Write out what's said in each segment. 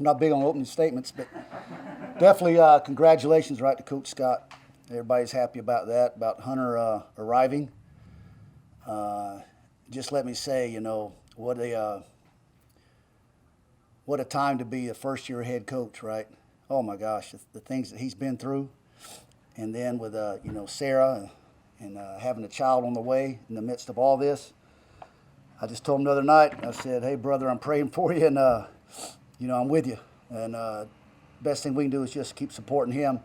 I'm not big on opening statements, but definitely congratulations, right, to Coach Scott. Everybody's happy about that, about Hunter arriving. Just let me say, what a time to be a first-year head coach, right? Oh my gosh, the things that he's been through, and then with Sarah and having a child on the way in the midst of all this. I just told him the other night. I said, "Hey, brother, I'm praying for you, and I'm with you. And best thing we can do is just keep supporting him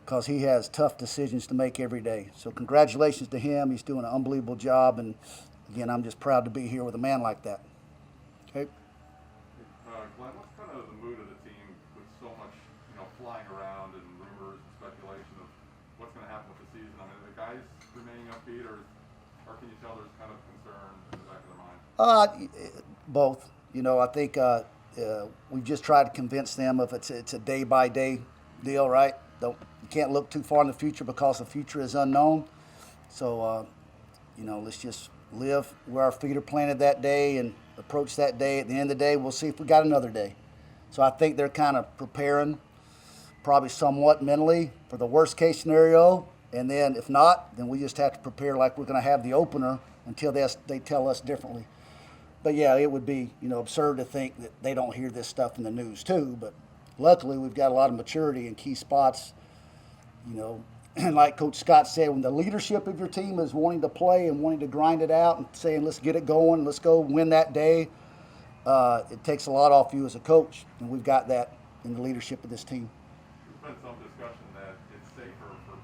because he has tough decisions to make every day. So congratulations to him. He's doing an unbelievable job, and again, I'm just proud to be here with a man like that." Okay. Glenn, what's kind of the mood of the team with so much, flying around and rumors and speculation of what's going to happen with the season? I mean, are the guys remaining upbeat, or can you tell there's kind of concern in the back of their mind? Both. I think we've just tried to convince them of it's a day-by-day deal, right? You can't look too far in the future because the future is unknown. So, let's just live where our feet are planted that day and approach that day. At the end of the day, we'll see if we got another day. So I think they're kind of preparing probably somewhat mentally for the worst case scenario. And then if not, then we just have to prepare like we're going to have the opener until they tell us differently. But yeah, it would be, absurd to think that they don't hear this stuff in the news too. But luckily, we've got a lot of maturity in key spots. And like Coach Scott said, when the leadership of your team is wanting to play and wanting to grind it out and saying, let's get it going, let's go win that day, it takes a lot off you as a coach. And we've got that in the leadership of this team. There's been some discussion that it's safer for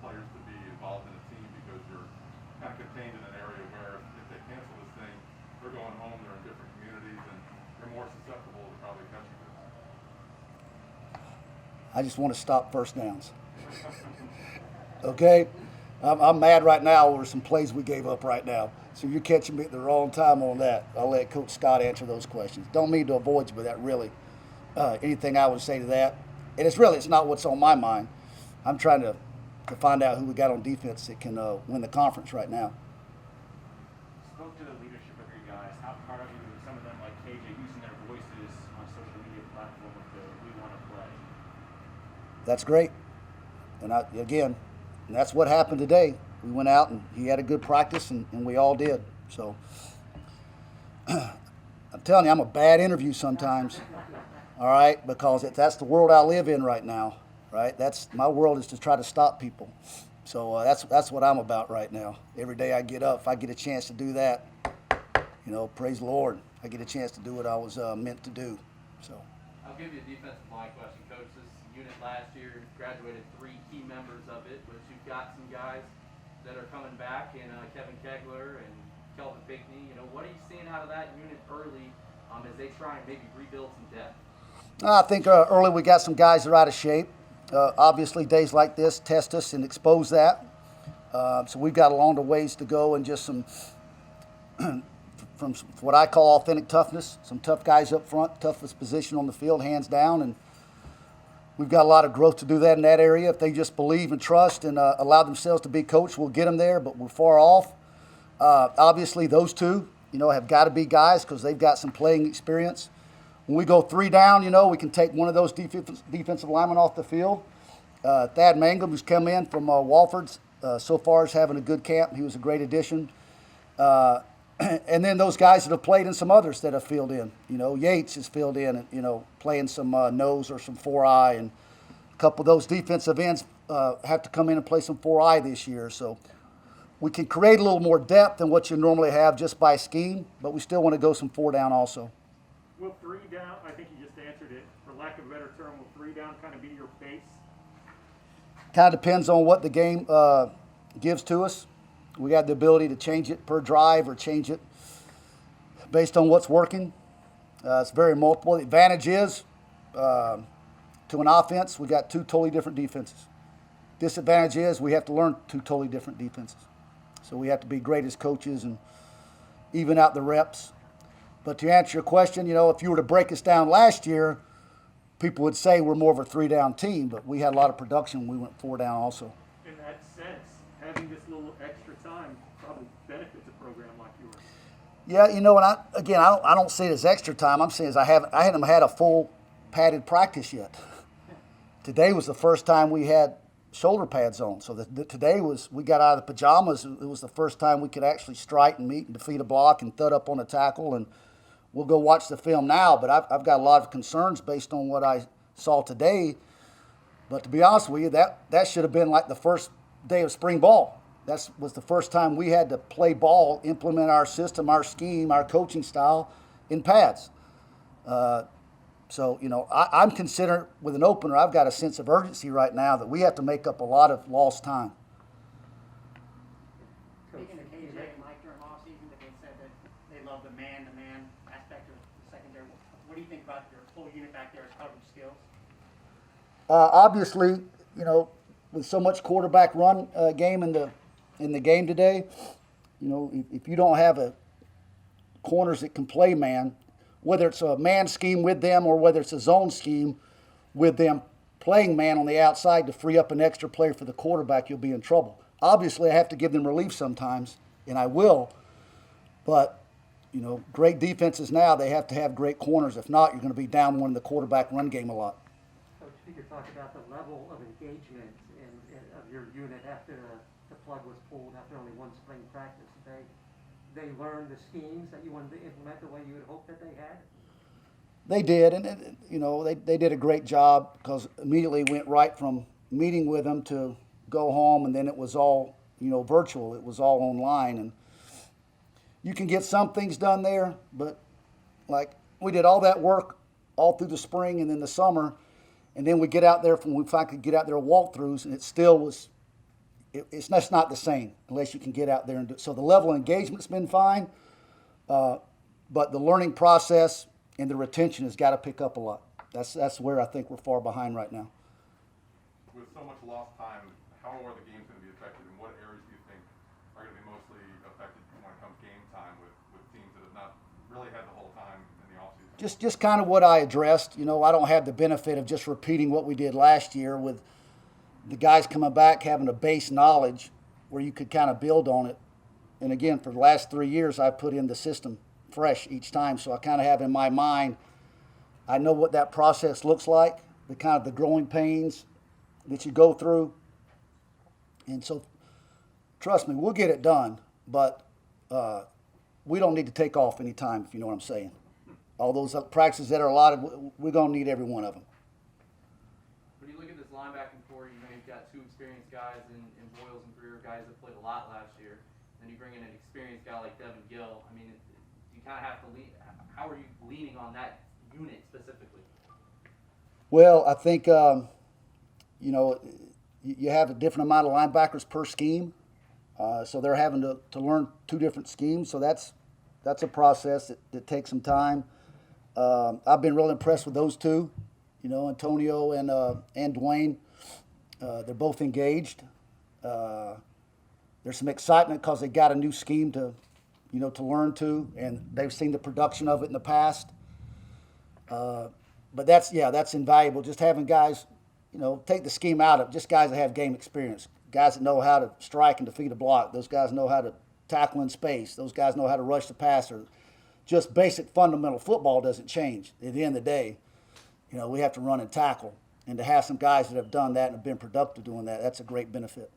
players to be involved in a team because you're kind of contained in an area where if they cancel this thing, they're going home, they're in different communities, and you're more susceptible to probably catching this. I just want to stop first downs. Okay? I'm mad right now over some plays we gave up right now. So you're catching me at the wrong time on that. I'll let Coach Scott answer those questions. Don't mean to avoid you with that, really. Anything I would say to that. And it's not what's on my mind. I'm trying to find out who we got on defense that can win the conference right now. Spoke to the leadership of your guys. How proud are you of some of them, like KJ, using their voices on social media platform with the "We Want to Play"? That's great. And that's what happened today. We went out and he had a good practice, and we all did. So I'm telling you, I'm a bad interview sometimes. All right, because that's the world I live in right now. Right, that's my world is to try to stop people. So that's what I'm about right now. Every day I get up, if I get a chance to do that, praise the Lord, I get a chance to do what I was meant to do. So I'll give you a defensive line question, Coach. This unit last year graduated 3 key members of it, but you've got some guys that are coming back, and Kevin Kegler and Kelvin Bickney. What are you seeing out of that unit early as they try and maybe rebuild some depth? I think early we got some guys that are out of shape. Obviously, days like this test us and expose that. So we've got a long ways to go, and just some from what I call authentic toughness. Some tough guys up front, toughest position on the field, hands down, and we've got a lot of growth to do that in that area. If they just believe and trust and allow themselves to be coached, we'll get them there, but we're far off. Obviously, those two, have got to be guys because they've got some playing experience. When we go 3 down, we can take one of those defensive linemen off the field. Thad Mangum, who's come in from Walford's, so far is having a good camp. He was a great addition. And then those guys that have played and some others that have filled in. Yates has filled in and, playing some nose or some 4-eye. And a couple of those defensive ends have to come in and play some 4-eye this year. So we can create a little more depth than what you normally have just by scheme, but we still want to go some 4 down also. Will 3 down, I think you just answered it, for lack of a better term, will 3 down kind of be your pace? Kind of depends on what the game gives to us. We got the ability to change it per drive or change it based on what's working. It's very multiple. The advantage is to an offense, we got 2 totally different defenses. Disadvantage is we have to learn 2 totally different defenses. So we have to be great as coaches and even out the reps. But to answer your question, if you were to break us down last year, people would say we're more of a 3-down team, but we had a lot of production when we went 4 down also. In that sense, having this little extra time probably benefits a program like yours. Yeah, and I don't see it as extra time. I'm saying is I haven't had a full padded practice yet. Today was the first time we had shoulder pads on. So today we got out of the pajamas. It was the first time we could actually strike and meet and defeat a block and thud up on a tackle. And we'll go watch the film now, but I've got a lot of concerns based on what I saw today. But to be honest with you, that should have been like the first day of spring ball. That was the first time we had to play ball, implement our system, our scheme, our coaching style in pads. So, I'm considering with an opener, I've got a sense of urgency right now that we have to make up a lot of lost time. Speaking to KJ and Mike during offseason, that they said that they love the man-to-man aspect of the secondary. What do you think about your full unit back there as coverage skills? Obviously, with so much quarterback run game in the game today, if you don't have corners that can play man, whether it's a man scheme with them or whether it's a zone scheme with them playing man on the outside to free up an extra player for the quarterback, you'll be in trouble. Obviously, I have to give them relief sometimes, and I will. But, great defenses now, they have to have great corners. If not, you're going to be down one in the quarterback run game a lot. Coach, if you could talk about the level of engagement of your unit after the plug was pulled after only one spring practice. They learned the schemes that you wanted to implement the way you had hoped that they had? They did, and they did a great job because immediately went right from meeting with them to go home, and then it was all virtual. It was all online, and you can get some things done there, but like we did all that work all through the spring and then the summer, and then we get out there we finally get out there walkthroughs, and it still was. It's just not the same unless you can get out there and do it. So the level of engagement's been fine, but the learning process and the retention has got to pick up a lot. That's where I think we're far behind right now. With so much lost time, how are the games going to be affected, and what areas do you think are going to be mostly affected when it comes game time with teams that have not really had the whole time in the offseason? Just kind of what I addressed. I don't have the benefit of just repeating what we did last year with the guys coming back having a base knowledge where you could kind of build on it. And again, for the last 3 years, I put in the system fresh each time. So I kind of have in my mind, I know what that process looks like, the growing pains that you go through. And so, trust me, we'll get it done, but we don't need to take off any time, if you know what I'm saying. All those practices that are allotted, we're going to need every one of them. When you look at this linebacking core, you've got two experienced guys in Boyles and Greer, guys that played a lot last year. Then you bring in an experienced guy like Devin Gill. I mean, you kind of have to lean. How are you leaning on that unit specifically? Well, I think you have a different amount of linebackers per scheme, so they're having to learn two different schemes. So that's a process that takes some time. I've been really impressed with those two, Antonio and Dwayne. They're both engaged. There's some excitement because they got a new scheme to learn to, and they've seen the production of it in the past. But that's invaluable. Just having guys, take the scheme out of just guys that have game experience, guys that know how to strike and defeat a block. Those guys know how to tackle in space. Those guys know how to rush the passer. Just basic fundamental football doesn't change. At the end of the day, we have to run and tackle. And to have some guys that have done that and have been productive doing that, that's a great benefit.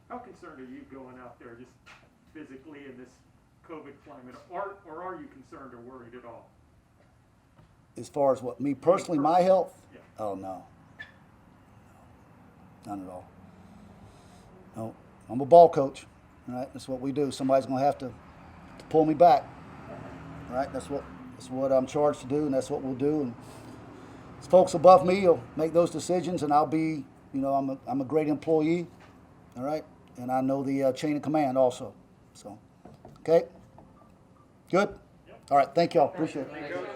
How concerned are you going out there just physically in this COVID climate? Or are you concerned or worried at all? As far as what, me personally, my health? Yeah. Oh, no. None at all. No, I'm a ball coach. All right, that's what we do. Somebody's going to have to pull me back. All right, that's what I'm charged to do, and that's what we'll do. And folks above me will make those decisions, and I'll be, I'm a great employee. All right, and I know the chain of command also. So, okay, good. All right, thank y'all. Appreciate it.